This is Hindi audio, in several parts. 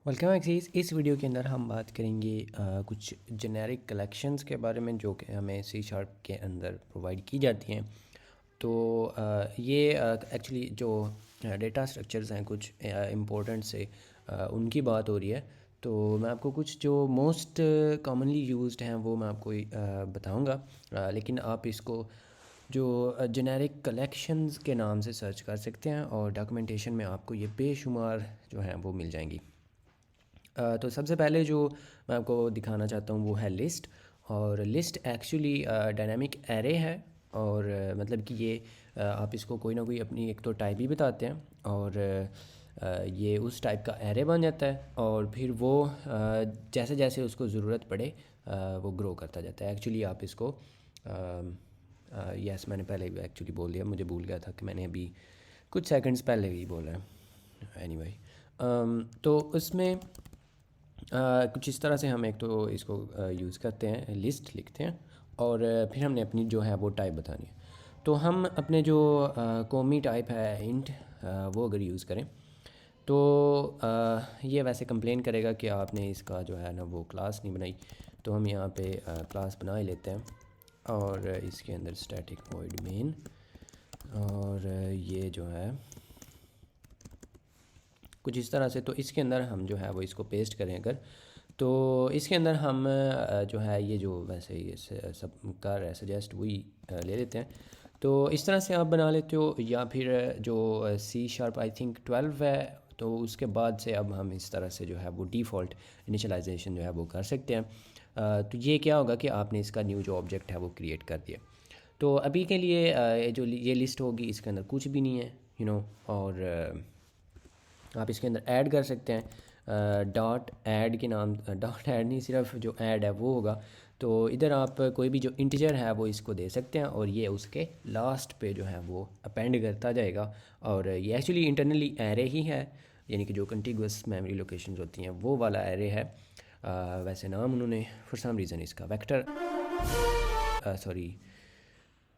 Welcome axes. इस वीडियो के अंदर हम बात करेंगे कुछ जेनेरिक कलेक्शंस के बारे में जो कि हमें सी शार्प के अंदर प्रोवाइड की जाती हैं। तो ये एक्चुअली जो डेटा स्ट्रक्चर्स हैं कुछ इम्पोर्टेंट से उनकी बात हो रही है। तो मैं आपको कुछ जो मोस्ट कॉमनली यूज्ड हैं वो मैं आपको बताऊंगा, लेकिन आप इसको जो जेनेरिक कलेक्शंस के नाम से सर्च कर सकते हैं और डॉक्यूमेंटेशन में आपको ये बेशुमार जो हैं वो मिल जाएंगी। तो सबसे पहले जो मैं आपको दिखाना चाहता हूँ वो है लिस्ट। और लिस्ट एक्चुअली डायनामिक एरे है। और मतलब कि ये आप इसको कोई ना कोई अपनी एक तो टाइप ही बताते हैं और ये उस टाइप का एरे बन जाता है और फिर वो जैसे जैसे उसको ज़रूरत पड़े वो ग्रो करता जाता है। एक्चुअली आप इसको यस, मैंने पहले एक्चुअली बोल दिया, मुझे भूल गया था कि मैंने अभी कुछ सेकंड्स पहले ही बोला है। एनीवे, तो उसमें कुछ इस तरह से हम एक तो इसको यूज़ करते हैं, लिस्ट लिखते हैं और फिर हमने अपनी जो है वो टाइप बतानी है। तो हम अपने जो कॉमी टाइप है इंट, वो अगर यूज़ करें तो ये वैसे कंप्लेन करेगा कि आपने इसका जो है ना वो क्लास नहीं बनाई। तो हम यहाँ पे क्लास बना ही लेते हैं और इसके अंदर स्टैटिक वॉइड मेन और ये जो है कुछ इस तरह से। तो इसके अंदर हम जो है वो इसको पेस्ट करें अगर, तो इसके अंदर हम जो है ये जो वैसे ये सब कर रहा है सजेस्ट वही ले लेते हैं। तो इस तरह से आप बना लेते हो। या फिर जो सी शार्प आई थिंक 12 है, तो उसके बाद से अब हम इस तरह से जो है वो डिफ़ॉल्ट इनिशियलाइजेशन जो है वो कर सकते हैं। तो ये क्या होगा कि आपने इसका न्यू जो ऑब्जेक्ट है वो क्रिएट कर दिया। तो अभी के लिए जो ये लिस्ट होगी इसके अंदर कुछ भी नहीं है, और आप इसके अंदर ऐड कर सकते हैं। डॉट ऐड के नाम, डॉट ऐड नहीं, सिर्फ जो ऐड है वो होगा। तो इधर आप कोई भी जो इंटीजर है वो इसको दे सकते हैं और ये उसके लास्ट पे जो है वो अपेंड करता जाएगा। और ये एक्चुअली इंटरनली एरे ही है, यानी कि जो कंटिगुअस मेमोरी लोकेशंस होती हैं वो वाला एरे है। वैसे नाम उन्होंने फॉर सम रीज़न इसका वेक्टर, सॉरी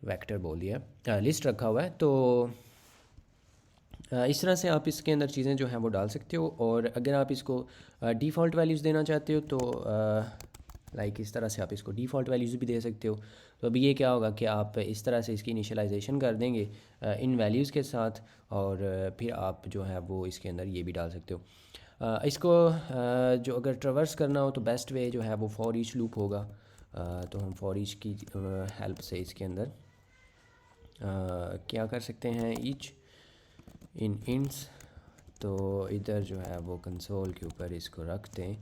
वेक्टर बोल दिया, लिस्ट रखा हुआ है। तो इस तरह से आप इसके अंदर चीज़ें जो हैं वो डाल सकते हो। और अगर आप इसको डिफ़ॉल्ट वैल्यूज़ देना चाहते हो तो लाइक इस तरह से आप इसको डिफ़ॉल्ट वैल्यूज़ भी दे सकते हो। तो अभी ये क्या होगा कि आप इस तरह से इसकी इनिशियलाइजेशन कर देंगे इन वैल्यूज़ के साथ और फिर आप जो है वो इसके अंदर ये भी डाल सकते हो। इसको जो अगर ट्रवर्स करना हो तो बेस्ट वे जो है वो फॉर ईच लूप होगा। तो हम फॉर ईच की हेल्प से इसके अंदर क्या कर सकते हैं, ईच इन इंट्स। तो इधर जो है वो कंसोल के ऊपर इसको रख दें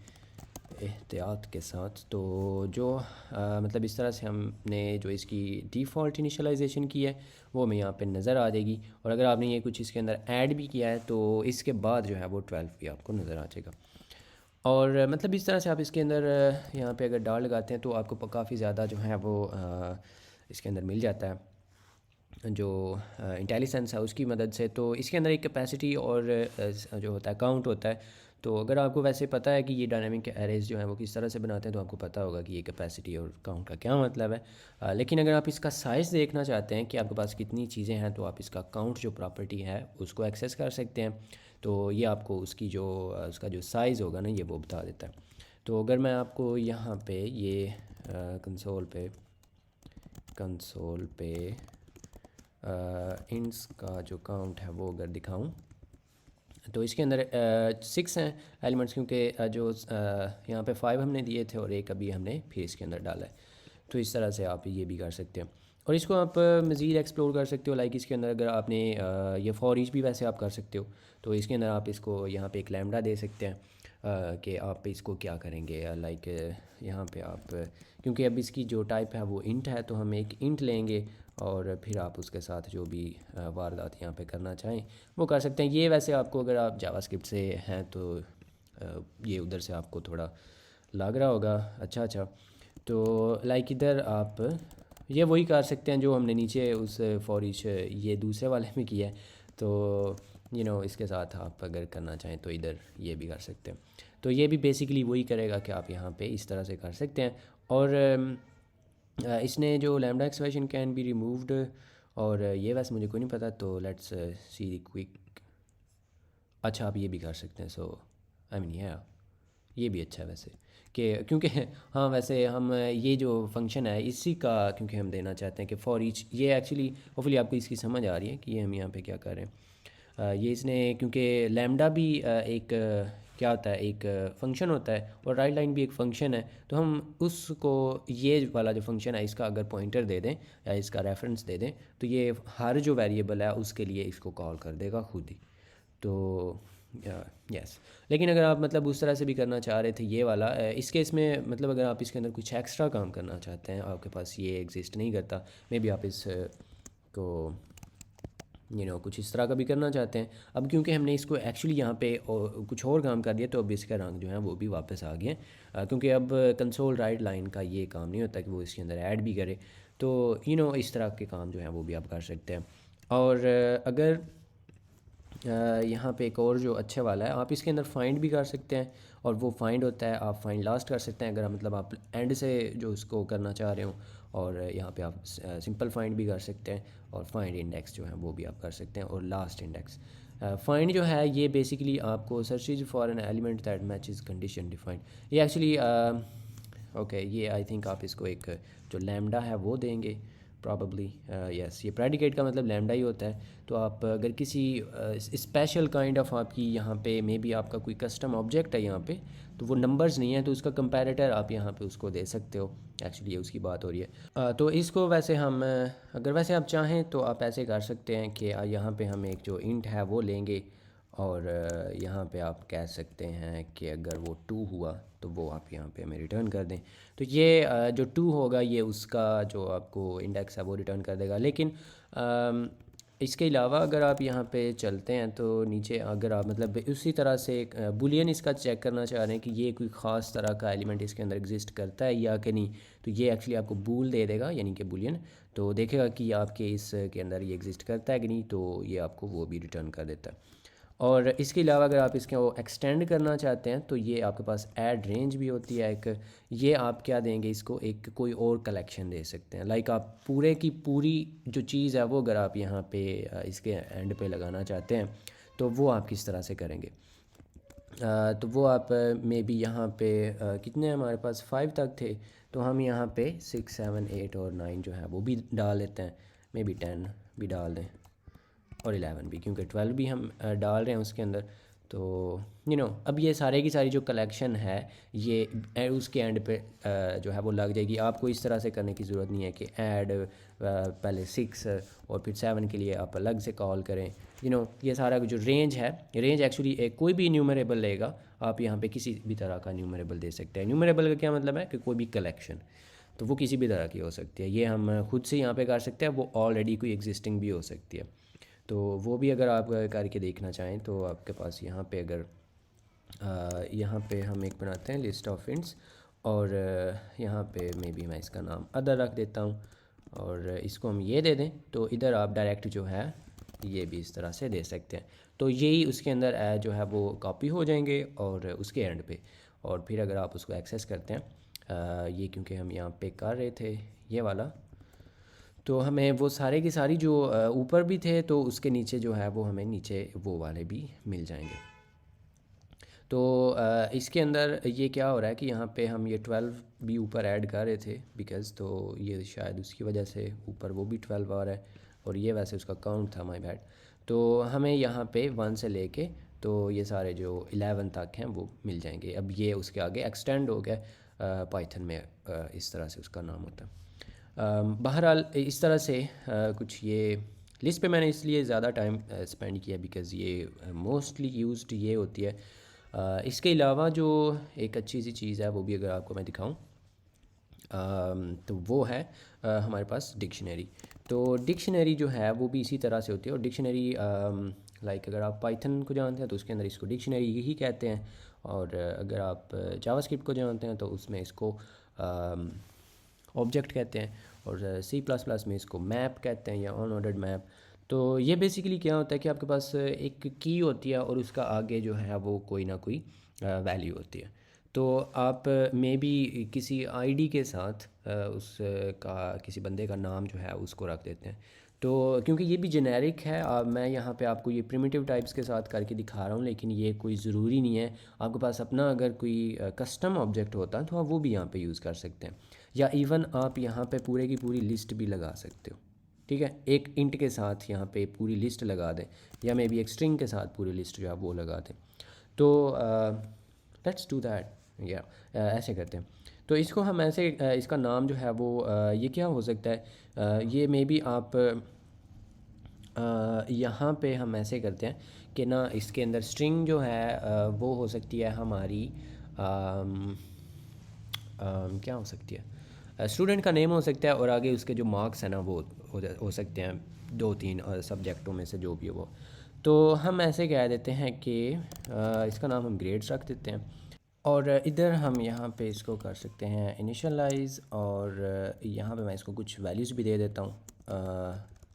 एहतियात के साथ। तो जो मतलब इस तरह से हमने जो इसकी डिफ़ॉल्ट इनिशियलाइजेशन की है वो हमें यहाँ पे नज़र आ जाएगी। और अगर आपने ये कुछ इसके अंदर ऐड भी किया है तो इसके बाद जो है वो 12 भी आपको नज़र आ जाएगा। और मतलब इस तरह से आप इसके अंदर यहाँ पे अगर डाल लगाते हैं तो आपको काफ़ी ज़्यादा जो है वो इसके अंदर मिल जाता है जो इंटेलिजेंस है उसकी मदद से। तो इसके अंदर एक कैपेसिटी और जो होता है काउंट होता है। तो अगर आपको वैसे पता है कि ये डायनामिक एरेज जो है वो किस तरह से बनाते हैं तो आपको पता होगा कि ये कैपेसिटी और काउंट का क्या मतलब है। लेकिन अगर आप इसका साइज़ देखना चाहते हैं कि आपके पास कितनी चीज़ें हैं तो आप इसका काउंट जो प्रॉपर्टी है उसको एक्सेस कर सकते हैं। तो ये आपको उसकी जो उसका जो साइज़ होगा ना ये वो बता देता है। तो अगर मैं आपको यहाँ पे ये कंसोल पे इंट्स का जो काउंट है वो अगर दिखाऊं तो इसके अंदर 6 हैं एलिमेंट्स, क्योंकि जो यहाँ पे 5 हमने दिए थे और एक अभी हमने फिर इसके अंदर डाला है। तो इस तरह से आप ये भी कर सकते हैं और इसको आप मज़ीद एक्सप्लोर कर सकते हो। लाइक इसके अंदर अगर आपने ये फॉर ईच भी वैसे आप कर सकते हो। तो इसके अंदर आप इसको यहाँ पे एक लैम्डा दे सकते हैं कि आप इसको क्या करेंगे। लाइक यहाँ पे आप क्योंकि अब इसकी जो टाइप है वो इंट है तो हम एक इंट लेंगे और फिर आप उसके साथ जो भी वारदात यहाँ पे करना चाहें वो कर सकते हैं। ये वैसे आपको अगर आप जावास्क्रिप्ट से हैं तो ये उधर से आपको थोड़ा लग रहा होगा। अच्छा अच्छा, तो लाइक इधर आप ये वही कर सकते हैं जो हमने नीचे उस फॉर ईच ये दूसरे वाले में किया है। तो इसके साथ आप अगर करना चाहें तो इधर ये भी कर सकते हैं। तो ये भी बेसिकली वही करेगा कि आप यहाँ पे इस तरह से कर सकते हैं। और इसने जो lambda expression can be removed, और ये वैसे मुझे कोई नहीं पता। तो लेट्स सी क्विक, अच्छा आप ये भी कर सकते हैं। सो आई मीन ये भी अच्छा है वैसे कि क्योंकि हाँ वैसे हम ये जो फंक्शन है इसी का क्योंकि हम देना चाहते हैं कि फॉर ईच, ये एक्चुअली होपफुली आपको इसकी समझ आ रही है कि ये हम यहाँ पे क्या कर रहे हैं। ये इसने क्योंकि लैम्डा भी एक क्या होता है, एक फंक्शन होता है और राइट लाइन भी एक फ़ंक्शन है, तो हम उसको ये वाला जो फंक्शन है इसका अगर पॉइंटर दे दें या इसका रेफरेंस दे दें तो ये हर जो वेरिएबल है उसके लिए इसको कॉल कर देगा खुद ही। तो यस, लेकिन अगर आप मतलब उस तरह से भी करना चाह रहे थे ये वाला इस केस में, मतलब अगर आप इसके अंदर कुछ एक्स्ट्रा काम करना चाहते हैं, आपके पास ये एग्जिस्ट नहीं करता, मे बी आप इस को कुछ इस तरह का भी करना चाहते हैं। अब क्योंकि हमने इसको एक्चुअली यहाँ पे कुछ और काम कर दिया तो अब इसका रंग जो है वो भी वापस आ गया, क्योंकि अब कंसोल राइट लाइन का ये काम नहीं होता कि वो इसके अंदर ऐड भी करे। तो इस तरह के काम जो है वो भी आप कर सकते हैं। और अगर यहाँ पे एक और जो अच्छे वाला है, आप इसके अंदर फाइंड भी कर सकते हैं, और वो फाइंड होता है आप फाइंड लास्ट कर सकते हैं अगर मतलब आप एंड से जो उसको करना चाह रहे हो, और यहाँ पे आप सिंपल फाइंड भी कर सकते हैं, और फाइंड इंडेक्स जो है वो भी आप कर सकते हैं, और लास्ट इंडेक्स। फाइंड जो है ये बेसिकली आपको searches for an element that matches condition defined, ये एक्चुअली ओके, ये आई थिंक आप इसको एक जो लैम्डा है वो देंगे प्रॉबली। यस, ये प्रेडिकेट का मतलब लैम्डा ही होता है। तो आप अगर किसी स्पेशल काइंड ऑफ आपकी यहाँ पे मे बी आपका कोई कस्टम ऑब्जेक्ट है यहाँ पे, तो वो नंबर्स नहीं है तो उसका कंपैरेटर आप यहाँ पे उसको दे सकते हो। एक्चुअली ये उसकी बात हो रही है। तो इसको वैसे हम अगर वैसे आप चाहें तो आप ऐसे कर सकते हैं कि यहाँ पे हम एक जो इंट है वो लेंगे, और यहाँ पे आप कह सकते हैं कि अगर वो 2 हुआ तो वो आप यहाँ पे हमें रिटर्न कर दें। तो ये जो 2 होगा ये उसका जो आपको इंडेक्स है वो रिटर्न कर देगा। लेकिन इसके अलावा अगर आप यहाँ पे चलते हैं तो नीचे अगर आप मतलब उसी तरह से एक बुलियन इसका चेक करना चाह रहे हैं कि ये कोई ख़ास तरह का एलिमेंट इसके अंदर एग्जिस्ट करता है या कि नहीं, तो ये एक्चुअली आपको बूल दे देगा, यानी कि बुलियन। तो देखेगा कि आपके इस के अंदर ये एग्जिस्ट करता है कि नहीं, तो ये आपको वो भी रिटर्न कर देता है। और इसके अलावा अगर आप इसके वो एक्सटेंड करना चाहते हैं तो ये आपके पास ऐड रेंज भी होती है एक, ये आप क्या देंगे इसको, एक कोई और कलेक्शन दे सकते हैं। लाइक आप पूरे की पूरी जो चीज़ है वो अगर आप यहाँ पे इसके एंड पे लगाना चाहते हैं तो वो आप किस तरह से करेंगे। तो वो आप मे बी यहाँ पे कितने हमारे पास 5 तक थे, तो हम यहाँ पे 6 7 8 और 9 जो है वो भी डाल लेते हैं, मे बी 10 भी डाल दें, और 11 भी, क्योंकि 12 भी हम डाल रहे हैं उसके अंदर। तो अब ये सारे की सारी जो कलेक्शन है ये उसके एंड पे जो है वो लग जाएगी। आपको इस तरह से करने की ज़रूरत नहीं है कि ऐड पहले 6 और फिर 7 के लिए आप अलग से कॉल करें। ये सारा जो रेंज है, रेंज एक्चुअली कोई भी न्यूमरेबल लेगा, आप यहाँ पे किसी भी तरह का न्यूमरेबल दे सकते हैं। न्यूमरेबल का क्या मतलब है कि कोई भी कलेक्शन, तो वो किसी भी तरह की हो सकती है। ये हम खुद से यहाँ पे कर सकते हैं, वो ऑलरेडी कोई एग्जिस्टिंग भी हो सकती है। तो वो भी अगर आप करके देखना चाहें तो आपके पास यहाँ पे अगर यहाँ पे हम एक बनाते हैं लिस्ट ऑफ इंट्स, और यहाँ पे मे बी मैं इसका नाम अदर रख देता हूँ, और इसको हम ये दे दें तो इधर आप डायरेक्ट जो है ये भी इस तरह से दे सकते हैं। तो यही उसके अंदर जो है वो कॉपी हो जाएंगे और उसके एंड पे, और फिर अगर आप उसको एक्सेस करते हैं ये क्योंकि हम यहाँ पे कर रहे थे ये वाला, तो हमें वो सारे की सारी जो ऊपर भी थे तो उसके नीचे जो है वो हमें नीचे वो वाले भी मिल जाएंगे। तो इसके अंदर ये क्या हो रहा है कि यहाँ पे हम ये 12 भी ऊपर ऐड कर रहे थे बिकॉज़, तो ये शायद उसकी वजह से ऊपर वो भी 12 आ रहा है, और ये वैसे उसका काउंट था, माय बैड। तो हमें यहाँ पे 1 से लेके तो ये सारे जो 11 तक हैं वो मिल जाएंगे। अब ये उसके आगे एक्सटेंड हो गया पाइथन में, इस तरह से उसका नाम होता है। बहरहाल इस तरह से कुछ ये लिस्ट पे मैंने इसलिए ज़्यादा टाइम स्पेंड किया बिकॉज़ ये मोस्टली यूज्ड ये होती है। इसके अलावा जो एक अच्छी सी चीज़ है वो भी अगर आपको मैं दिखाऊं तो वो है हमारे पास डिक्शनरी। तो डिक्शनरी जो है वो भी इसी तरह से होती है, और डिक्शनरी लाइक अगर आप पाइथन को जानते हैं तो उसके अंदर इसको डिक्शनरी ही कहते हैं, और अगर आप जावास्क्रिप्ट को जानते हैं तो उसमें इसको ऑब्जेक्ट कहते हैं, और सी प्लस प्लस में इसको मैप कहते हैं या अनऑर्डर्ड मैप। तो ये बेसिकली क्या होता है कि आपके पास एक की होती है और उसका आगे जो है वो कोई ना कोई वैल्यू होती है। तो आप मे बी किसी आईडी के साथ उस का किसी बंदे का नाम जो है उसको रख देते हैं। तो क्योंकि ये भी जेनेरिक है, मैं यहाँ पे आपको ये प्रिमिटिव टाइप्स के साथ करके दिखा रहा हूँ, लेकिन ये कोई ज़रूरी नहीं है। आपके पास अपना अगर कोई कस्टम ऑब्जेक्ट होता तो आप वो भी यहाँ पे यूज़ कर सकते हैं, या इवन आप यहाँ पे पूरे की पूरी लिस्ट भी लगा सकते हो। ठीक है, एक इंट के साथ यहाँ पे पूरी लिस्ट लगा दें, या मे बी एक स्ट्रिंग के साथ पूरी लिस्ट जो है वो लगा दें। तो लेट्स डू दैट, या ऐसे करते हैं। तो इसको हम ऐसे इसका नाम जो है वो ये क्या हो सकता है, ये मे बी आप यहाँ पे हम ऐसे करते हैं कि ना इसके अंदर स्ट्रिंग जो है वो हो सकती है हमारी क्या हो सकती है, स्टूडेंट का नेम हो सकता है, और आगे उसके जो मार्क्स हैं ना वो हो सकते हैं 2-3 सब्जेक्टों में से जो भी है वो। तो हम ऐसे कह देते हैं कि इसका नाम हम ग्रेड्स रख देते हैं, और इधर हम यहाँ पे इसको कर सकते हैं इनिशियलाइज़, और यहाँ पे मैं इसको कुछ वैल्यूज़ भी दे देता हूँ।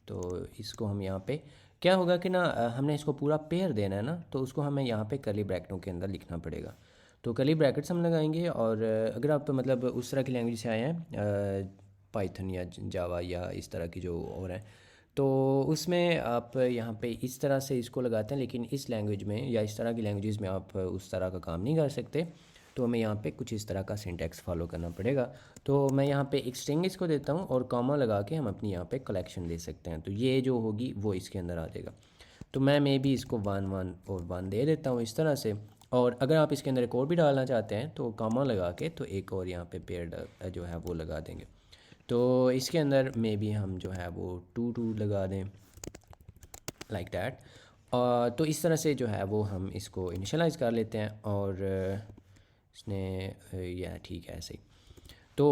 तो इसको हम यहाँ पे क्या होगा कि ना हमने इसको पूरा पेयर देना है ना, तो उसको हमें यहाँ पे कर्ली ब्रैकेटों के अंदर लिखना पड़ेगा। तो कर्ली ब्रैकेट्स हम लगाएंगे, और अगर आप मतलब उस तरह की लैंग्वेज से आए हैं, पाइथन या जावा या इस तरह की जो और हैं, तो उसमें आप यहाँ पे इस तरह से इसको लगाते हैं, लेकिन इस लैंग्वेज में या इस तरह की लैंग्वेजेस में आप उस तरह का काम नहीं कर सकते। तो हमें यहाँ पे कुछ इस तरह का सिंटैक्स फॉलो करना पड़ेगा। तो मैं यहाँ पे एक स्ट्रिंग इसको देता हूँ, और कॉमा लगा के हम अपनी यहाँ पे कलेक्शन दे सकते हैं। तो ये जो होगी वो इसके अंदर आ जाएगा। तो मैं मे बी इसको 1 1 और 1 दे देता हूँ इस तरह से। और अगर आप इसके अंदर एक और भी डालना चाहते हैं तो कॉमा लगा के तो एक और यहाँ पे पेयर जो है वो लगा देंगे। तो इसके अंदर मे बी हम जो है वो 2 2 लगा दें, लाइक दैट। तो इस तरह से जो है वो हम इसको इनिशियलाइज़ कर लेते हैं, और इसने यह ठीक है ऐसे ही। तो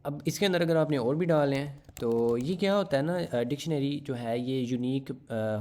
अब इसके अंदर अगर आपने और भी डाले हैं तो ये क्या होता है ना, डिक्शनरी जो है ये यूनिक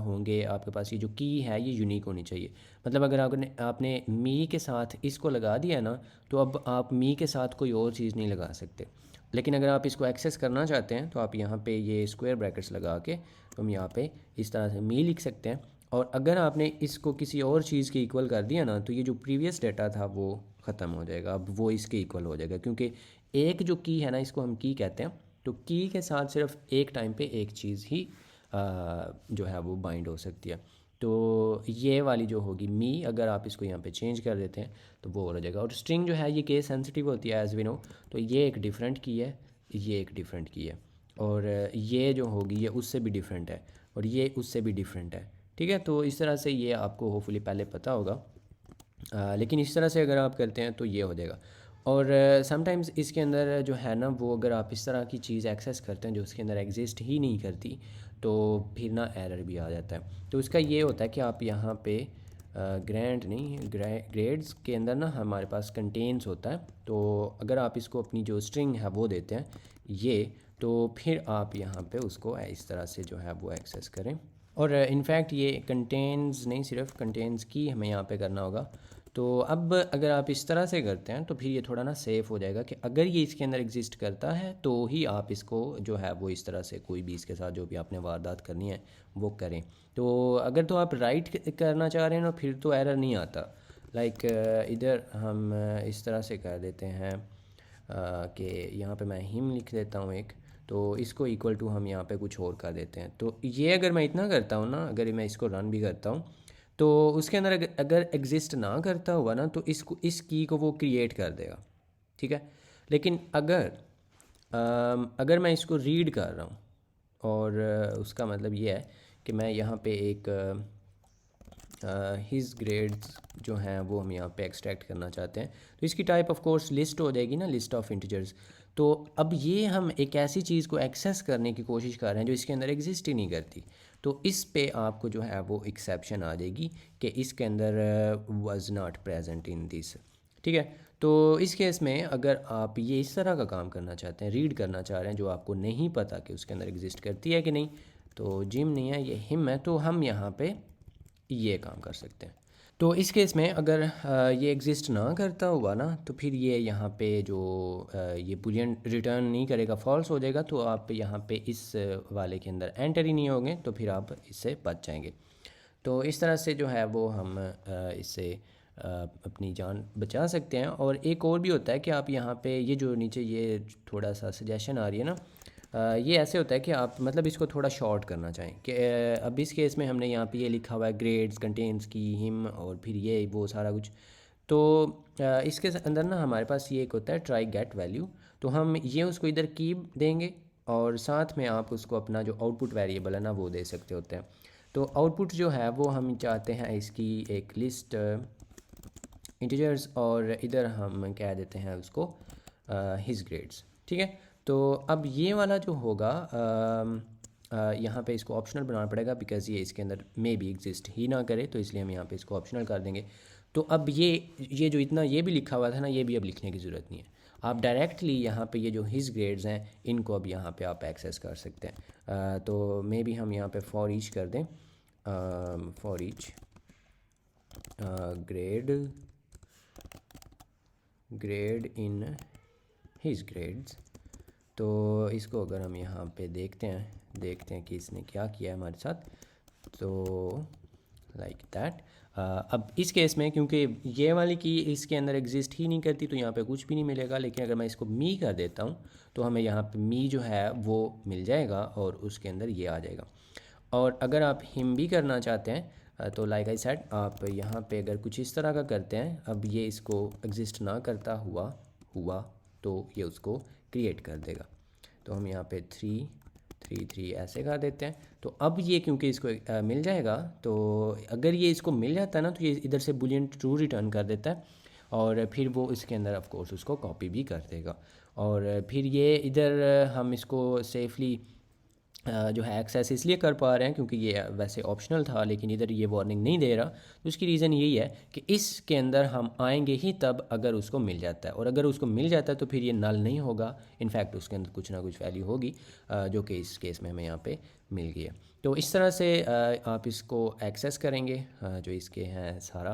होंगे आपके पास, ये जो की है ये यूनिक होनी चाहिए। मतलब अगर आपने मी के साथ इसको लगा दिया ना, तो अब आप मी के साथ कोई और चीज़ नहीं लगा सकते। लेकिन अगर आप इसको एक्सेस करना चाहते हैं तो आप यहाँ पे ये स्क्वायर ब्रैकेट्स लगा के हम यहाँ पे इस तरह से मी लिख सकते हैं। और अगर आपने इसको किसी और चीज़ के इक्वल कर दिया ना, तो ये जो प्रीवियस डाटा था वो ख़त्म हो जाएगा, अब वो इसके इक्वल हो जाएगा। क्योंकि एक जो की है ना, इसको हम की कहते हैं, तो की के साथ सिर्फ एक टाइम पे एक चीज़ ही जो है वो बाइंड हो सकती है। तो ये वाली जो होगी मी, अगर आप इसको यहाँ पे चेंज कर देते हैं तो वो हो जाएगा। और स्ट्रिंग जो है ये केस सेंसिटिव होती है एज वी नो, तो ये एक डिफरेंट की है, ये एक डिफरेंट की है, और ये जो होगी ये उससे भी डिफरेंट है, और ये उससे भी डिफरेंट है। ठीक है, तो इस तरह से ये आपको होपफुली पहले पता होगा। लेकिन इस तरह से अगर आप करते हैं तो ये हो जाएगा। और समटाइम्स इसके अंदर जो है ना वो, अगर आप इस तरह की चीज़ एक्सेस करते हैं जो उसके अंदर एग्जिस्ट ही नहीं करती, तो फिर ना एरर भी आ जाता है। तो इसका ये होता है कि आप यहाँ पे ग्रैंड नहीं, ग्रेड्स के अंदर ना हमारे पास कंटेन्स होता है। तो अगर आप इसको अपनी जो स्ट्रिंग है वो देते हैं ये, तो फिर आप यहाँ पे उसको इस तरह से जो है वो एक्सेस करें। और इनफैक्ट ये कंटेन्स नहीं, सिर्फ कंटेन्स की हमें यहाँ पे करना होगा। तो अब अगर आप इस तरह से करते हैं तो फिर ये थोड़ा ना सेफ़ हो जाएगा कि अगर ये इसके अंदर एग्जिस्ट करता है तो ही आप इसको जो है वो इस तरह से कोई भी इसके साथ जो भी आपने वारदात करनी है वो करें। तो अगर तो आप राइट करना चाह रहे हैं ना, फिर तो एरर नहीं आता। लाइक इधर हम इस तरह से कर देते हैं कि यहाँ पे मैं हिम लिख देता हूँ एक, तो इसको इक्वल टू हम यहाँ पे कुछ और कर देते हैं। तो ये अगर मैं इतना करता हूँ ना, अगर मैं इसको रन भी करता हूँ तो उसके अंदर अगर एग्जिस्ट ना करता हुआ ना, तो इसको इस की को वो क्रिएट कर देगा। ठीक है, लेकिन अगर मैं इसको रीड कर रहा हूँ, और उसका मतलब ये है कि मैं यहाँ पे एक हिज ग्रेड्स जो हैं वो हम यहाँ पे एक्सट्रैक्ट करना चाहते हैं, तो इसकी टाइप ऑफ कोर्स लिस्ट हो जाएगी ना, लिस्ट ऑफ इंटीजर्स। तो अब ये हम एक ऐसी चीज़ को एक्सेस करने की कोशिश कर रहे हैं जो इसके अंदर एग्जिस्ट ही नहीं करती। तो इस पे आपको जो है वो एक्सेप्शन आ जाएगी कि इसके अंदर was not present in this. ठीक है, तो इस केस में अगर आप ये इस तरह का काम करना चाहते हैं, रीड करना चाह रहे हैं जो आपको नहीं पता कि उसके अंदर एग्जिस्ट करती है कि नहीं, तो जिम नहीं है ये हिम है, तो हम यहाँ पे ये काम कर सकते हैं। तो इस केस में अगर ये एग्जिस्ट ना करता हुआ ना, तो फिर ये यहाँ पे जो ये बूलियन रिटर्न नहीं करेगा, फॉल्स हो जाएगा। तो आप यहाँ पे इस वाले के अंदर एंटर ही नहीं होंगे, तो फिर आप इससे बच जाएंगे। तो इस तरह से जो है वो हम इससे अपनी जान बचा सकते हैं। और एक और भी होता है कि आप यहाँ पे ये जो नीचे ये थोड़ा सा सजेशन आ रही है ना, ये ऐसे होता है कि आप मतलब इसको थोड़ा शॉर्ट करना चाहें कि अब इस केस में हमने यहाँ पे ये लिखा हुआ है ग्रेड्स कंटेन्स की हिम और फिर ये वो सारा कुछ। तो इसके अंदर ना हमारे पास ये एक होता है ट्राई गेट वैल्यू। तो हम ये उसको इधर की देंगे और साथ में आप उसको अपना जो आउटपुट वेरिएबल है ना वो दे सकते होते हैं। तो आउटपुट जो है वो हम चाहते हैं इसकी एक लिस्ट इंटीजर्स और इधर हम कह देते हैं उसको हिज ग्रेड्स। ठीक है, तो अब ये वाला जो होगा यहाँ पे इसको ऑप्शनल बनाना पड़ेगा बिकॉज ये इसके अंदर मे भी एग्जिस्ट ही ना करे, तो इसलिए हम यहाँ पे इसको ऑप्शनल कर देंगे। तो अब ये जो इतना ये भी लिखा हुआ था ना ये भी अब लिखने की ज़रूरत नहीं है। आप डायरेक्टली यहाँ पे ये जो हिज ग्रेड्स हैं इनको अब यहाँ पे आप एक्सेस कर सकते हैं। तो मे बी हम यहाँ पे फॉर ईच कर दें, for each grade in his grades. तो इसको अगर हम यहाँ पे देखते हैं कि इसने क्या किया है हमारे साथ, तो लाइक दैट। अब इस केस में क्योंकि ये वाली की इसके अंदर एग्जिस्ट ही नहीं करती तो यहाँ पे कुछ भी नहीं मिलेगा, लेकिन अगर मैं इसको मी कर देता हूँ तो हमें यहाँ पे मी जो है वो मिल जाएगा और उसके अंदर ये आ जाएगा। और अगर आप हिम भी करना चाहते हैं तो लाइक आई सेड आप यहाँ पे अगर कुछ इस तरह का करते हैं, अब ये इसको एग्जिस्ट ना करता हुआ तो ये उसको क्रिएट कर देगा। तो हम यहाँ पे 3 3 3 ऐसे कर देते हैं। तो अब ये क्योंकि इसको मिल जाएगा, तो अगर ये इसको मिल जाता है ना तो ये इधर से बुलियन ट्रू रिटर्न कर देता है और फिर वो इसके अंदर ऑफ कोर्स उसको कॉपी भी कर देगा। और फिर ये इधर हम इसको सेफली जो है एक्सेस इसलिए कर पा रहे हैं क्योंकि ये वैसे ऑप्शनल था, लेकिन इधर ये वार्निंग नहीं दे रहा। तो उसकी रीज़न यही है कि इसके अंदर हम आएंगे ही तब अगर उसको मिल जाता है, और अगर उसको मिल जाता है तो फिर ये नल नहीं होगा। इनफैक्ट उसके अंदर कुछ ना कुछ वैल्यू होगी जो कि इस केस में हमें यहाँ पे मिल गई है। तो इस तरह से आप इसको एक्सेस करेंगे जो इसके हैं सारा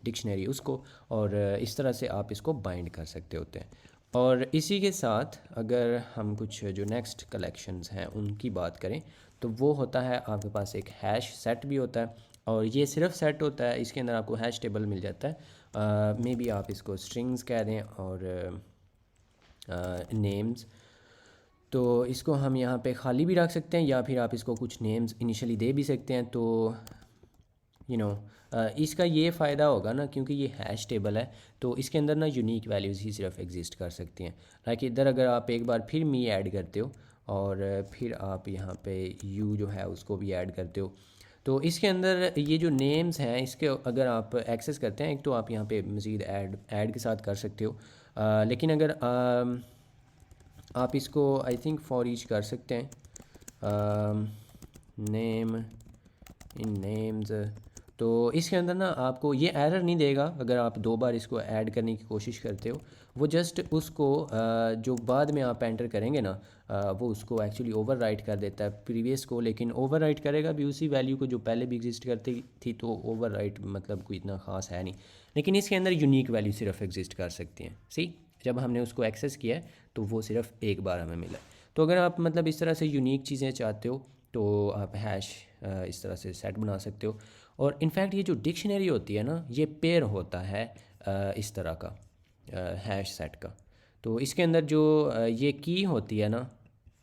डिक्शनरी उसको, और इस तरह से आप इसको बाइंड कर सकते होते हैं। और इसी के साथ अगर हम कुछ जो नेक्स्ट कलेक्शंस हैं उनकी बात करें तो वो होता है आपके पास एक हैश सेट भी होता है, और ये सिर्फ सेट होता है, इसके अंदर आपको हैश टेबल मिल जाता है। मे बी आप इसको स्ट्रिंग्स कह दें और नेम्स। तो इसको हम यहाँ पे खाली भी रख सकते हैं या फिर आप इसको कुछ नेम्स इनिशियली दे भी सकते हैं। तो इसका ये फ़ायदा होगा ना क्योंकि ये हैश टेबल है तो इसके अंदर ना यूनिक वैल्यूज़ ही सिर्फ एग्जिस्ट कर सकती हैं। लाइक इधर अगर आप एक बार फिर मी ऐड करते हो और फिर आप यहाँ पे यू जो है उसको भी ऐड करते हो, तो इसके अंदर ये जो नेम्स हैं इसके अगर आप एक्सेस करते हैं, एक तो आप यहाँ पे मज़ीद ऐड के साथ कर सकते हो, लेकिन अगर आप इसको आई थिंक फॉर ईच कर सकते हैं नेम इन नेम्स। तो इसके अंदर ना आपको ये एरर नहीं देगा अगर आप 2 बार इसको ऐड करने की कोशिश करते हो। वो जस्ट उसको जो बाद में आप एंटर करेंगे ना वो उसको एक्चुअली ओवरराइट कर देता है प्रीवियस को, लेकिन ओवरराइट करेगा भी उसी वैल्यू को जो पहले भी एग्जिस्ट करती थी। तो ओवरराइट मतलब कोई इतना ख़ास है नहीं, लेकिन इसके अंदर यूनिक वैल्यू सिर्फ एग्जिस्ट कर सकती हैं। सी जब हमने उसको एक्सेस किया है तो वो सिर्फ एक बार हमें मिला। तो अगर आप मतलब इस तरह से यूनिक चीज़ें चाहते हो तो आप हैश इस तरह से सेट बना सकते हो। और इनफैक्ट ये जो डिक्शनरी होती है ना ये पेयर होता है इस तरह का हैश सेट का। तो इसके अंदर जो ये की होती है ना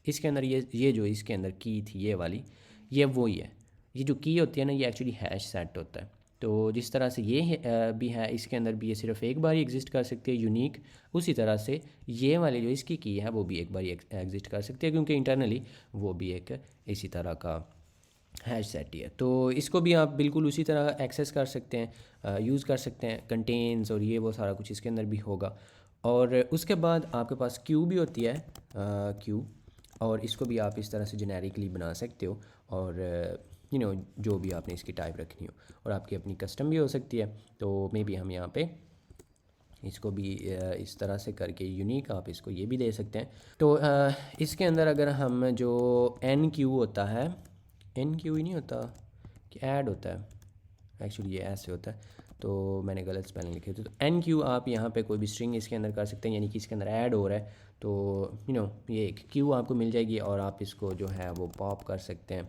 इसके अंदर ये जो इसके अंदर की थी ये वाली, ये वो ही है। ये जो की होती है ना ये एक्चुअली हैश सेट होता है। तो जिस तरह से ये भी है इसके अंदर भी ये सिर्फ एक बार ही एग्जिस्ट कर सकती है यूनिक, उसी तरह से ये वाली जो इसकी की है वो भी एक बार ही एग्जिस्ट कर सकती है क्योंकि इंटरनली वो भी एक इसी तरह का हैश सेट ही है। तो इसको भी आप बिल्कुल उसी तरह एक्सेस कर सकते हैं, यूज़ कर सकते हैं। कंटेन्स और ये वो सारा कुछ इसके अंदर भी होगा। और उसके बाद आपके पास क्यू भी होती है, क्यू, और इसको भी आप इस तरह से जेनेरिकली बना सकते हो और जो भी आपने इसकी टाइप रखनी हो, और आपकी अपनी कस्टम भी हो सकती है। तो मे बी हम यहाँ पे इसको भी इस तरह से करके यूनिक आप इसको ये भी दे सकते हैं। तो इसके अंदर अगर हम जो एन क्यू होता है, एन क्यू ही नहीं होता कि ऐड होता है, एक्चुअली ये ऐसे होता है तो मैंने गलत स्पेलिंग लिखी थी। तो एन क्यू आप यहाँ पे कोई भी स्ट्रिंग इसके अंदर कर सकते हैं, यानी कि इसके अंदर ऐड हो रहा है तो ये एक क्यू आपको मिल जाएगी और आप इसको जो है वो पॉप कर सकते हैं।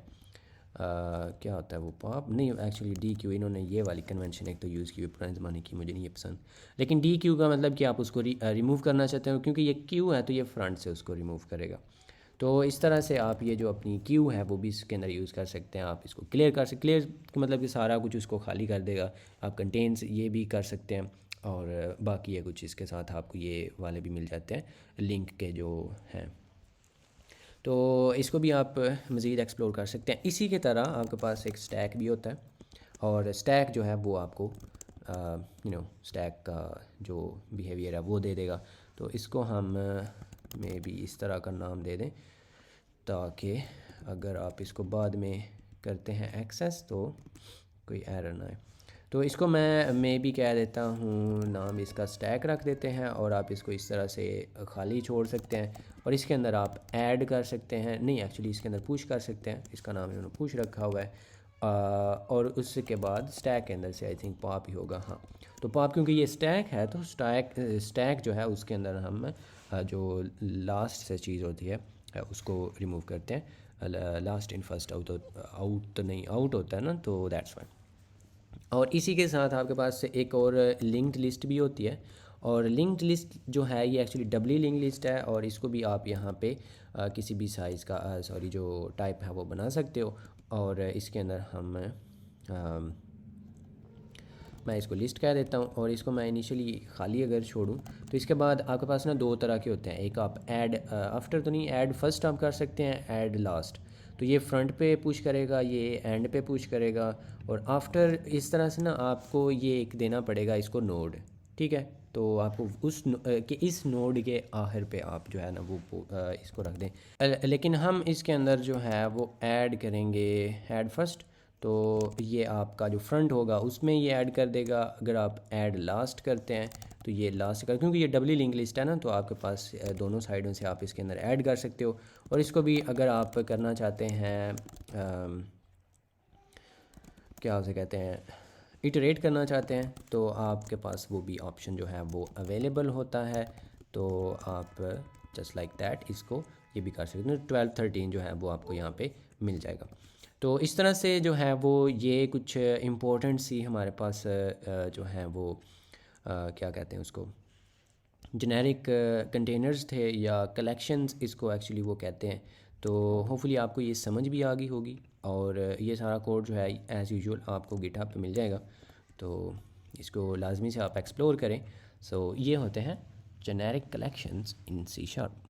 क्या होता है वो पॉप नहीं, एक्चुअली डी क्यू, इन्होंने ये वाली कन्वेंशन एक तो यूज़ की हुई पुराने ज़माने की, मुझे नहीं ये पसंद। लेकिन डी क्यू का मतलब कि आप उसको रिमूव करना चाहते हो क्योंकि ये क्यू है तो ये फ्रंट से उसको रिमूव करेगा। तो इस तरह से आप ये जो अपनी क्यू है वो भी इसके अंदर यूज़ कर सकते हैं। आप इसको क्लियर कर सकते, क्लियर मतलब कि सारा कुछ उसको खाली कर देगा। आप कंटेंट्स ये भी कर सकते हैं और बाकी ये कुछ इसके साथ आपको ये वाले भी मिल जाते हैं लिंक के जो हैं। तो इसको भी आप मज़ीद एक्सप्लोर कर सकते हैं। इसी के तरह आपके पास एक स्टैक भी होता है और स्टैक जो है वो आपको स्टैक का जो बिहेवियर है वो दे देगा। तो इसको हम मे बी इस तरह का नाम दे दें ताकि अगर आप इसको बाद में करते हैं एक्सेस तो कोई एरर ना आए। तो इसको मैं मे बी कह देता हूँ, नाम इसका स्टैक रख देते हैं और आप इसको इस तरह से खाली छोड़ सकते हैं और इसके अंदर आप ऐड कर सकते हैं, नहीं एक्चुअली इसके अंदर पुश कर सकते हैं। इसका नाम इन्होंने पुश रखा हुआ है और उसके बाद स्टैक के अंदर से आई थिंक पॉप ही होगा। हाँ, तो पॉप क्योंकि ये स्टैक है तो स्टैक जो है उसके अंदर हम जो लास्ट से चीज़ होती है उसको रिमूव करते हैं। Last in first out, out तो नहीं, आउट होता है ना, तो दैट्स फाइन। और इसी के साथ आपके पास एक और लिंक्ड लिस्ट भी होती है और लिंक्ड लिस्ट जो है ये एक्चुअली डबली लिंक लिस्ट है और इसको भी आप यहाँ पे किसी भी साइज़ का सॉरी जो टाइप है वो बना सकते हो। और इसके अंदर हम मैं इसको लिस्ट कह देता हूँ और इसको मैं इनिशियली खाली अगर छोड़ूँ तो इसके बाद आपके पास ना दो तरह के होते हैं। एक आप ऐड आफ्टर तो नहीं, ऐड फर्स्ट आप कर सकते हैं, ऐड लास्ट। तो ये फ्रंट पे पुश करेगा, ये एंड पे पुश करेगा और आफ्टर इस तरह से ना आपको ये एक देना पड़ेगा इसको नोड, ठीक है। तो आपको कि इस नोड के आखिर पे आप जो है ना वो इसको रख दें। लेकिन हम इसके अंदर जो है वो ऐड करेंगे ऐड फर्स्ट, तो ये आपका जो फ्रंट होगा उसमें ये ऐड कर देगा। अगर आप ऐड लास्ट करते हैं तो ये लास्ट कर, क्योंकि ये डबली लिंक लिस्ट है ना तो आपके पास दोनों साइडों से आप इसके अंदर ऐड कर सकते हो। और इसको भी अगर आप करना चाहते हैं क्या उसे कहते हैं, इटरेट करना चाहते हैं तो आपके पास वो भी ऑप्शन जो है वो अवेलेबल होता है। तो आप जस्ट लाइक दैट इसको ये भी कर सकते हैं। 12-13 जो है वो आपको यहाँ पे मिल जाएगा। तो इस तरह से जो है वो ये कुछ इम्पोर्टेंट सी हमारे पास जो हैं वो क्या कहते हैं उसको, जेनेरिक कंटेनर्स थे या कलेक्शंस इसको एक्चुअली वो कहते हैं। तो होपफुली आपको ये समझ भी आ गई होगी और ये सारा कोड जो है एज़ यूजुअल आपको गिटहब पे मिल जाएगा। तो इसको लाजमी से आप एक्सप्लोर करें। सो ये होते हैं जेनेरिक कलेक्शंस इन C#।